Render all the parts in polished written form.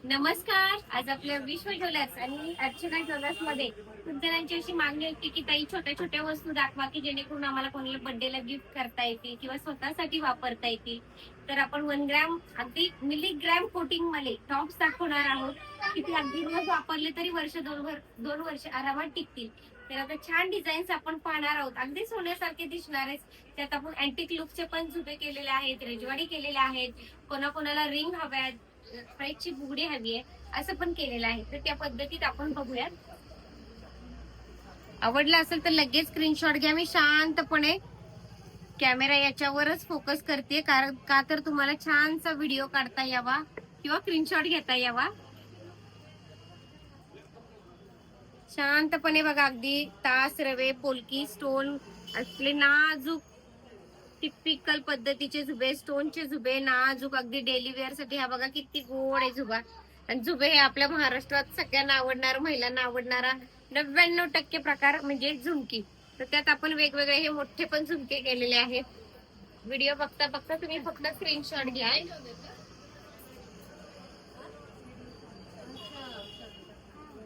नमस्कार. आज आपल्या विश्व ज्वेलर्स आणि अर्चना ज्वेलर्स मध्ये खूप जणांची अशी मागणी होती की ताई छोट्या छोट्या वस्तू दाखवा की जेणेकरून आम्हाला कोणाला बर्थडेला गिफ्ट करता येतील किंवा स्वतःसाठी वापरता येतील. तर आपण 1 ग्रॅम अगदी मिलीग्रॅम कोटिंग मध्ये टॉप्स दाखवणार आहोत की ते अगदी रोज वापरले तरी वर्ष 2 वर्ष आरामात टिकतील. तर आता छान डिझाईन्स आपण पाहणार आहोत, अगदी सोन्यासारखे दिसणार आहेत. त्यात आपण अँटिक लुकचे पण झुबे केलेले आहेत, रजवाडी केलेले आहेत, कोणाकोणाला रिंग हव्यात, फ्राईजची बुगडी हवी आहे, असं पण केलेलं आहे. तर त्या पद्धतीत आपण बघूयात. आवडलं असेल तर लगेच स्क्रीनशॉट घ्या. मी शांतपणे कॅमेरा याच्यावरच फोकस करते, कारण का तर तुम्हाला छानसा व्हिडिओ काढता यावा किंवा स्क्रीनशॉट घेता यावा. शांतपणे बघा. अगदी तास रवे पोलकी स्टोन असले नाजूक टिपिकल पद्धतीचे झुबे, स्टोनचे झुबे, नाजूक अगदी डेली वेअर साठी. हा बघा किती गोड आहे झुबा. आणि झुबे हे आपल्या महाराष्ट्रात सगळ्यांना आवडणार, महिलांना आवडणारा 99% प्रकार म्हणजे झुमकी. तर त्यात आपण वेगवेगळे हे मोठे पण झुमके केलेले आहेत. व्हिडिओ बघता बघता तुम्ही फक्त स्क्रीनशॉट घ्या.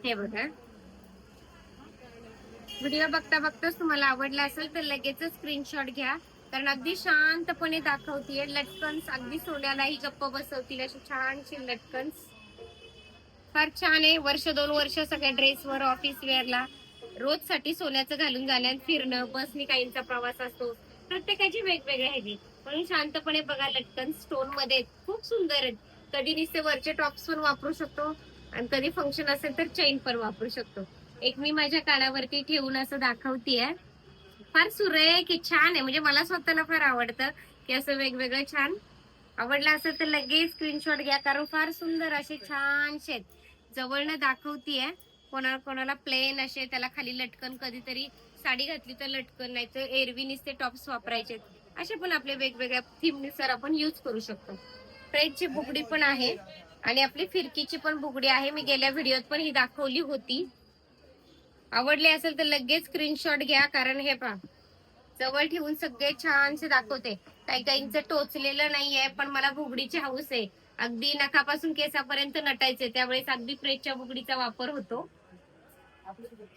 हे बघा, व्हिडिओ बघता बघताच तुम्हाला आवडला असेल तर लगेचच स्क्रीनशॉट घ्या, कारण अगदी शांतपणे दाखवतीये. लटकन्स अगदी सोन्यालाही गप्प बसवतील अशी छानशी लटकन्स. फार छान आहे. वर्ष 2 वर्ष सगळ्या ड्रेसवर, ऑफिस वेअरला, रोज साठी सोन्याचं घालून जाण्यात फिरणं, बसनी काहींचा प्रवास असतो, प्रत्येकाची वेगवेगळे आहे. म्हणून शांतपणे बघा. लटकन स्टोन मध्ये खूप सुंदर आहेत. कधी नुसते वरचे टॉप्स पण वापरू शकतो आणि कधी फंक्शन असेल तर चैन पण वापरू शकतो. एक मी माझ्या कानावरती ठेवून असं दाखवतीये. फार सुरेख आहे, छान आहे. म्हणजे मला स्वतःला फार आवडतं की असं वेगवेगळं छान. आवडलं असेल तर लगेच स्क्रीनशॉट घ्या, कारण फार सुंदर असे छानशे आहेत. जवळनं दाखवतीये. कोणाला प्लेन असे, त्याला खाली लटकन, कधीतरी साडी घातली तर लटकन, नाही तर एरवी नुसते टॉप्स वापरायचे, असे पण आपले वेगवेगळ्या थीम नुसार आपण युज करू शकतो. फ्रेंचची बुगडी पण आहे आणि आपली फिरकीची पण बुगडी आहे. मी गेल्या व्हिडिओत पण ही दाखवली होती. आवडले असेल तर लगेच स्क्रीनशॉट घ्या, कारण हे पहा, जवळ ठेवून सगळे छानसे दाखवते. काही काहींचं टोचलेलं नाहीये, पण मला बुगडीची हाऊस आहे. अगदी नखापासून केसापर्यंत नटायचे, त्यावेळेस अगदी फ्रेशच्या बुगडीचा वापर होतो.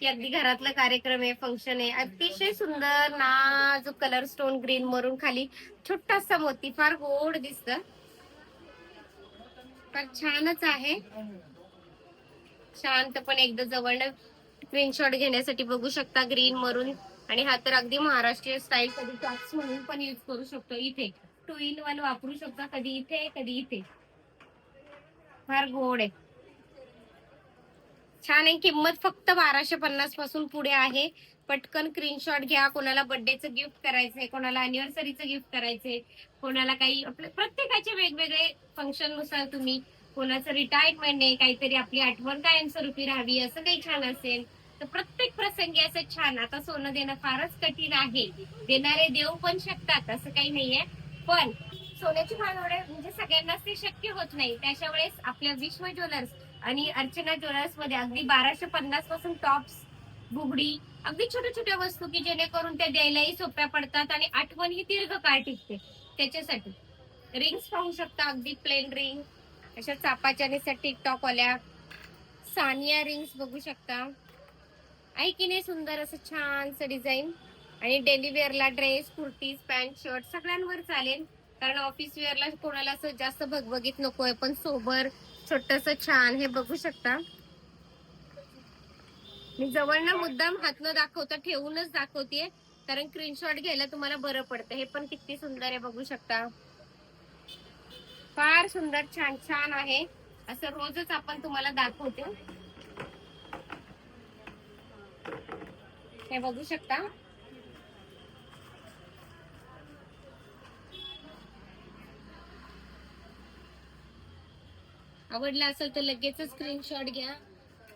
की अगदी घरातला कार्यक्रम आहे, फंक्शन आहे. अतिशय सुंदर नाजूक कलर, स्टोन ग्रीन मरून, खाली छोटासा मोती, फार गोड दिसत, फार छानच आहे. शांतपणे एकदा जवळनं स्क्रीनशॉट घेण्यासाठी बघू शकता. ग्रीन मरून, आणि हा तर अगदी महाराष्ट्रीय स्टाईल. कधी टॉप्स म्हणून पण युज करू शकतो. इथे 2 in 1 वापरू शकता, कधी इथे कधी इथे. फार गोड आहे, छान आहे. किंमत फक्त 1250 पासून पुढे आहे. पटकन स्क्रीनशॉट घ्या. कोणाला बर्थडेचं गिफ्ट करायचंय, कोणाला अॅनिव्हर्सरीचं गिफ्ट करायचंय, कोणाला काही आपले प्रत्येकाचे वेगवेगळे फंक्शन नुसार तुम्ही, कोणाचं रिटायरमेंट आहे, काहीतरी आपली आठवण कायमस्वरूपी राहावी, असं काही छान असेल तर प्रत्येक प्रसंगी असं छान. आता सोनं देणं फारच कठीण आहे. देणारे देऊ पण शकतात, असं काही नाहीये, पण सोन्याची भांडवल म्हणजे सगळ्यांनाच ते शक्य होत नाही. त्याच्या वेळेस आपल्या विश्व ज्वेलर्स आणि अर्चना ज्वेलर्स मध्ये अगदी 1250 पासून टॉप्स, बुगडी, अगदी छोट्या छोट्या वस्तू की जेणेकरून त्या द्यायलाही सोप्या पडतात आणि आठवण ही दीर्घ काळ टिकते. त्याच्यासाठी रिंग्स पाहू शकता. अगदी प्लेन रिंग, अशा चापाच्या आणि टिकटॉक वाल्या सानिया रिंग्स बघू शकता. आहे की नाही सुंदर असं छानसं डिझाईन. आणि डेली वेअरला ड्रेस, कुर्तीज, पॅन्ट, शर्ट सगळ्यांवर चालेल, कारण ऑफिस वेअरला कोणाला असं जास्त भगभगीत नकोय, पण सोबर छोटस छान. हे बघू शकता. मी जवळनं मुद्दाम हात न दाखवता ठेवूनच दाखवतेय, कारण स्क्रीनशॉट घ्यायला तुम्हाला बरं पडतं. हे पण किती सुंदर आहे बघू शकता. फार सुंदर, छान छान आहे. असं रोजच आपण तुम्हाला दाखवते. हे बघू शकता. आवडला असेल तर लगेचच स्क्रीनशॉट घ्या.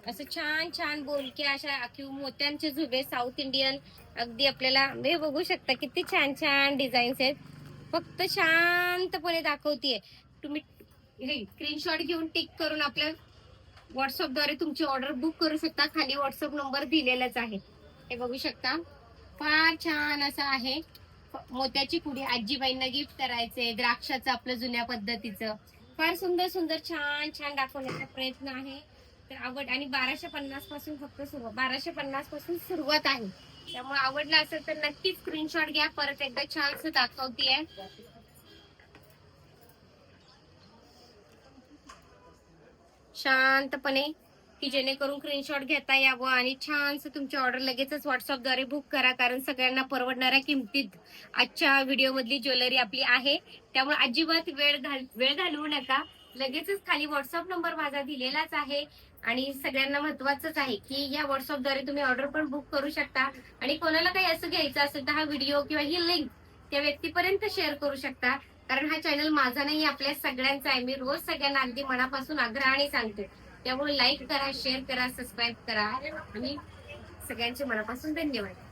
असं छान छान बोलके अशा आखीव मोत्यांचे झुबे, साऊथ इंडियन, अगदी आपल्याला हे बघू शकता किती छान छान डिझाईन्स आहेत. फक्त शांतपणे दाखवतीये. तुम्ही हे स्क्रीनशॉट घेऊन टिक करून आपल्या व्हॉट्सअपद्वारे तुमची ऑर्डर बुक करू शकता. खाली व्हॉट्सअप नंबर दिलेलाच आहे. हे बघू शकता. फार छान असं आहे. मोत्याची कुडी आजीबाईंना गिफ्ट करायचे, द्राक्षाचं आपलं जुन्या पद्धतीचं, फार सुंदर सुंदर छान छान दाखवण्याचा प्रयत्न आहे. तर आवड आणि 1250 पासून फक्त सुरुवात, 1250 पासून सुरुवात आहे. त्यामुळे आवडला असेल तर नक्की स्क्रीनशॉट घ्या. परत एकदा छानसं दाखवतीये. शांतपणे, की जेणेकरून स्क्रीनशॉट घेता यावं आणि छानसं तुमची ऑर्डर लगेचच व्हॉट्सअपद्वारे बुक करा. कारण सगळ्यांना परवडणाऱ्या किमतीत आजच्या व्हिडिओ मधली ज्वेलरी आपली आहे. त्यामुळे अजिबात वेळ घालवू नका. लगेचच खाली व्हॉट्सअप नंबर माझा दिलेलाच आहे. आणि सगळ्यांना महत्वाचंच आहे की या व्हॉट्सअपद्वारे तुम्ही ऑर्डर पण बुक करू शकता. आणि कोणाला काही असं घ्यायचं असेल तर हा व्हिडिओ किंवा ही लिंक त्या व्यक्तीपर्यंत शेअर करू शकता. कारण हा चॅनल माझा नाही, आपल्या सगळ्यांचा आहे. मी रोज सगळ्यांना अगदी मनापासून आग्रहाने सांगते. त्यामुळे लाईक करा, शेअर करा, सबस्क्राईब करा आणि सगळ्यांचे मनापासून धन्यवाद.